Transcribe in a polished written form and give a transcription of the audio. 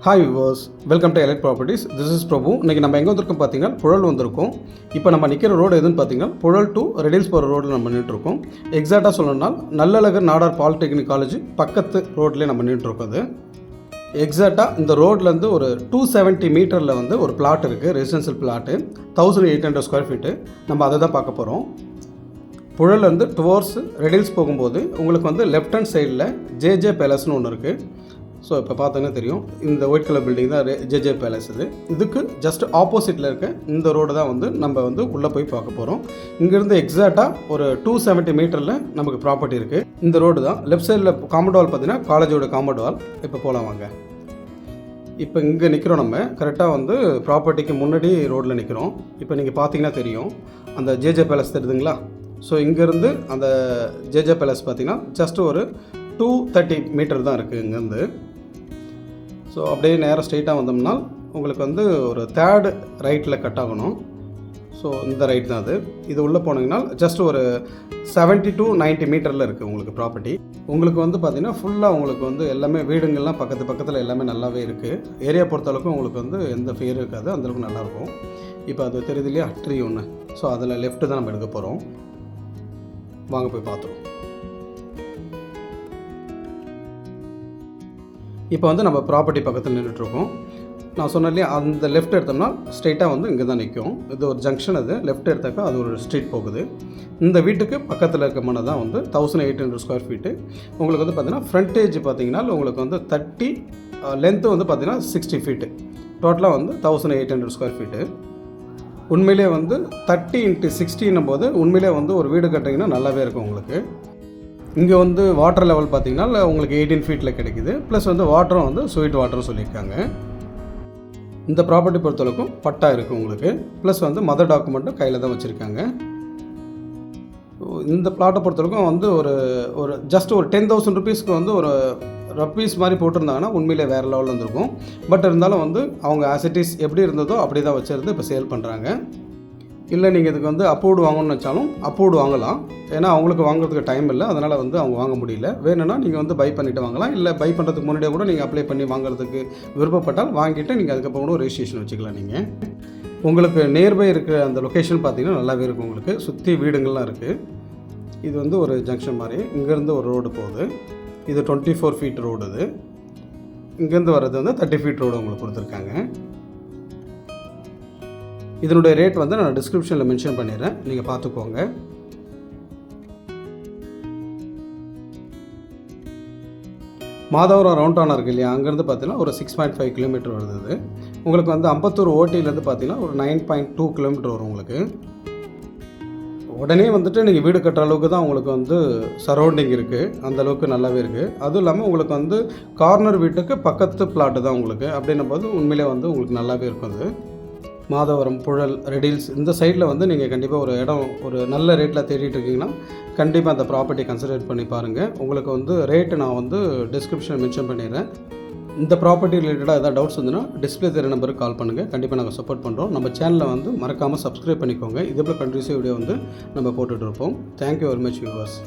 Hi viewers, welcome to elite properties. This is Prabhu. இன்றைக்கி நம்ம எங்கே வந்திருக்கோம் பார்த்தீங்கன்னா புழல் வந்திருக்கோம். இப்போ நம்ம நிற்கிற ரோடு எதுன்னு பார்த்தீங்கன்னா புழல் டு ரெடில்ஸ் போகிற ரோடில் நம்ம நின்றுருக்கோம். எக்ஸாக்டாக சொல்லணும்னா நல்லழகர் நாடார் பாலிடெக்னிக் காலேஜ் பக்கத்து ரோட்லேயே நம்ம நின்றுருக்கோம். அது எக்ஸாக்டாக இந்த ரோட்லேருந்து ஒரு 270 மீட்டரில் வந்து ஒரு பிளாட் இருக்குது, ரெசிடென்ஷியல் பிளாட்டு, 1800 ஸ்கொயர் ஃபீட்டு. நம்ம அதை தான் பார்க்க போகிறோம். புழல்லேருந்து டுவோர்ஸ் ரெடில்ஸ் போகும்போது உங்களுக்கு வந்து லெஃப்ட் ஹேண்ட் சைடில் ஜேஜே பேலஸ்னு ஒன்று இருக்குது. ஸோ இப்போ பார்த்தீங்கன்னா தெரியும், இந்த ஒயிட் கலர் பில்டிங் தான் ஜேஜே பேலஸ். இதுக்கு ஜஸ்ட் ஆப்போசிட்டில் இருக்க இந்த ரோடு தான் வந்து நம்ம வந்து உள்ளே போய் பார்க்க போகிறோம். இங்கேருந்து எக்ஸாக்டாக ஒரு 270 மீட்டரில் நமக்கு ப்ராப்பர்ட்டி இருக்குது. இந்த ரோடு தான். லெஃப்ட் சைடில் காம்பவுண்ட் வால் பார்த்தீங்கன்னா காலேஜோட காம்பவுண்ட் வால். இப்போ போகலாம் வாங்க. இப்போ இங்கே நிற்கிறோம், நம்ம கரெக்டாக வந்து ப்ராப்பர்ட்டிக்கு முன்னாடி ரோட்டில் நிற்கிறோம். இப்போ நீங்கள் பார்த்தீங்கன்னா தெரியும், அந்த ஜேஜே பேலஸ் தெரியுதுங்களா? ஸோ இங்கேருந்து அந்த ஜேஜே பேலஸ் பார்த்தீங்கன்னா ஜஸ்ட் ஒரு 230 மீட்டர் தான் இருக்குது இங்கேருந்து. ஸோ அப்படியே நேராக ஸ்ட்ரெயிட்டாக வந்தோம்னா உங்களுக்கு வந்து ஒரு தேர்டு ரைட்டில் கட் ஆகணும். ஸோ இந்த ரைட் தான் அது. இது உள்ளே போனீங்கன்னா ஜஸ்ட் ஒரு 70 to 90 மீட்டரில் இருக்குது உங்களுக்கு ப்ராப்பர்ட்டி. உங்களுக்கு வந்து பார்த்திங்கன்னா ஃபுல்லாக உங்களுக்கு வந்து எல்லாமே வீடுங்கள்லாம் பக்கத்தில் எல்லாமே நல்லாவே இருக்குது. ஏரியா பொறுத்தளவுக்கு உங்களுக்கு வந்து எந்த ஃபேரும் இருக்காது, அந்தளவுக்கு நல்லாயிருக்கும். இப்போ அது தெரியுது இல்லையா, ட்ரீ ஒன்று. ஸோ அதில் லெஃப்ட்டு தான் நம்ம எடுக்க போகிறோம். வாங்க போய் பார்த்துருவோம். இப்போ வந்து நம்ம ப்ராப்பர்ட்டி பக்கத்தில் நின்றுட்டுருக்கோம். நான் சொன்னேன் இல்லையா, அந்த லெஃப்ட் எடுத்தோம்னா ஸ்ட்ரெயிட்டாக வந்து இங்கே தான் நிற்கும். இது ஒரு ஜங்ஷன். அது லெஃப்ட் எடுத்தாக்கா அது ஒரு ஸ்ட்ரீட் போகுது. இந்த வீட்டுக்கு பக்கத்தில் இருக்க மனை தான் வந்து 1800 ஸ்கொயர் ஃபீட்டு. உங்களுக்கு வந்து பார்த்திங்கன்னா ஃப்ரண்டேஜ் பார்த்திங்கன்னா உங்களுக்கு வந்து 30, லென்த்து வந்து பார்த்திங்கன்னா 60 ஃபீட்டு. டோட்டலாக வந்து 1800 ஸ்கொயர் ஃபீட்டு. உண்மையிலே வந்து 30 x 60 போது உண்மையிலே வந்து ஒரு வீடு கட்டிங்கன்னா நல்லாவே இருக்கும் உங்களுக்கு. இங்கே வந்து வாட்டர் லெவல் பார்த்திங்கன்னா உங்களுக்கு 18 ஃபீட்டில் கிடைக்குது. ப்ளஸ் வந்து வாட்டரும் வந்து ஸ்வீட் வாட்டரும் சொல்லியிருக்காங்க. இந்த ப்ராப்பர்ட்டி பொறுத்தளவுக்கும் பட்டா இருக்குது உங்களுக்கு. ப்ளஸ் வந்து மதர் டாக்குமெண்ட்டும் கையில் தான் வச்சுருக்காங்க. இந்த பிளாட்டை பொறுத்தளவுக்கும் வந்து ஒரு ஜஸ்ட் ஒரு 10,000 ருபீஸ்க்கு வந்து ஒரு ரப்பீஸ் மாதிரி போட்டிருந்தாங்கன்னா உண்மையிலே வேறு லெவலில் இருந்திருக்கும். பட் இருந்தாலும் வந்து அவங்க ஆசிட்டிஸ் எப்படி இருந்ததோ அப்படி தான் வச்சுருந்து இப்போ சேல் பண்ணுறாங்க. இல்லை நீங்கள் இதுக்கு வந்து அப்ரூவ்டு வாங்கணும்னு வச்சாலும் அப்ரூவ்டு வாங்கலாம். ஏன்னா அவங்களுக்கு வாங்குறதுக்கு டைம் இல்லை, அதனால் வந்து அவங்க வாங்க முடியல. வேணும்னா நீங்கள் வந்து பை பண்ணிவிட்டு வாங்கலாம். இல்லை பை பண்ணுறதுக்கு முன்னாடியே கூட நீங்கள் அப்ளை பண்ணி வாங்குறதுக்கு விருப்பப்பட்டால் வாங்கிட்டு நீங்கள் அதுக்கப்புறம் கூட ரெஜிஸ்ட்ரேஷன் வச்சுக்கலாம். நீங்கள் உங்களுக்கு நியர்பை இருக்கிற அந்த லொக்கேஷன் பார்த்தீங்கன்னா நல்லாவே இருக்கும். உங்களுக்கு சுற்றி வீடுங்கள்லாம் இருக்குது. இது வந்து ஒரு ஜங்ஷன் மாதிரி. இங்கேருந்து ஒரு ரோடு போகுது. இது 24 ஃபீட் ரோடு. இது இங்கேருந்து வர்றது வந்து 30 ஃபீட் ரோடு உங்களுக்கு கொடுத்துருக்காங்க. இதனுடைய ரேட் வந்து நான் டிஸ்கிரிப்ஷனில் மென்ஷன் பண்ணிடுறேன், நீங்கள் பார்த்துக்கோங்க. மாதவரம் ரவுண்ட் டான் இருக்குது இல்லையா, அங்கேருந்து பார்த்தீங்கன்னா ஒரு 6.5 கிலோமீட்டர் வருது. உங்களுக்கு வந்து அம்பத்தூர் ஓட்டிலேருந்து பார்த்தீங்கன்னா ஒரு 9.2 கிலோமீட்டர் வரும் உங்களுக்கு. உடனே வந்துட்டு நீங்கள் வீடு கட்டுற அளவுக்கு தான் உங்களுக்கு வந்து சரௌண்டிங் இருக்குது, அந்தளவுக்கு நல்லாவே இருக்குது. அதுவும் இல்லாமல் உங்களுக்கு வந்து கார்னர் வீட்டுக்கு பக்கத்து பிளாட்டு தான் உங்களுக்கு. அப்படின்னும் போது உண்மையிலே வந்து உங்களுக்கு நல்லாவே இருக்கும். அது மாதவரம், புழல், ரெடில்ஸ் இந்த சைடில் வந்து நீங்கள் கண்டிப்பாக ஒரு இடம் ஒரு நல்ல ரேட்டில் தேடிட்டு இருக்கீங்கன்னா கண்டிப்பாக அந்த ப்ராப்பர்ட்டி கன்சிடர் பண்ணி பாருங்கள். உங்களுக்கு வந்து ரேட்டு நான் வந்து டிஸ்கிரிப்ஷனில் மென்ஷன் பண்ணிடுறேன். இந்த ப்ராப்பர்ட்டி ரிலேட்டடாக எதாவது டவுட்ஸ் வந்துன்னா டிஸ்பிளே தெரிய நம்பருக்கு கால் பண்ணுங்கள். கண்டிப்பாக நாங்கள் சப்போர்ட் பண்ணுறோம். நம்ம சேனலை வந்து மறக்காமல் சப்ஸ்கிரைப் பண்ணிக்கோங்க. இதே போல் கண்டினியூஸாக வீடியோ வந்து நம்ம போட்டுட்ருப்போம். Thank you very much viewers.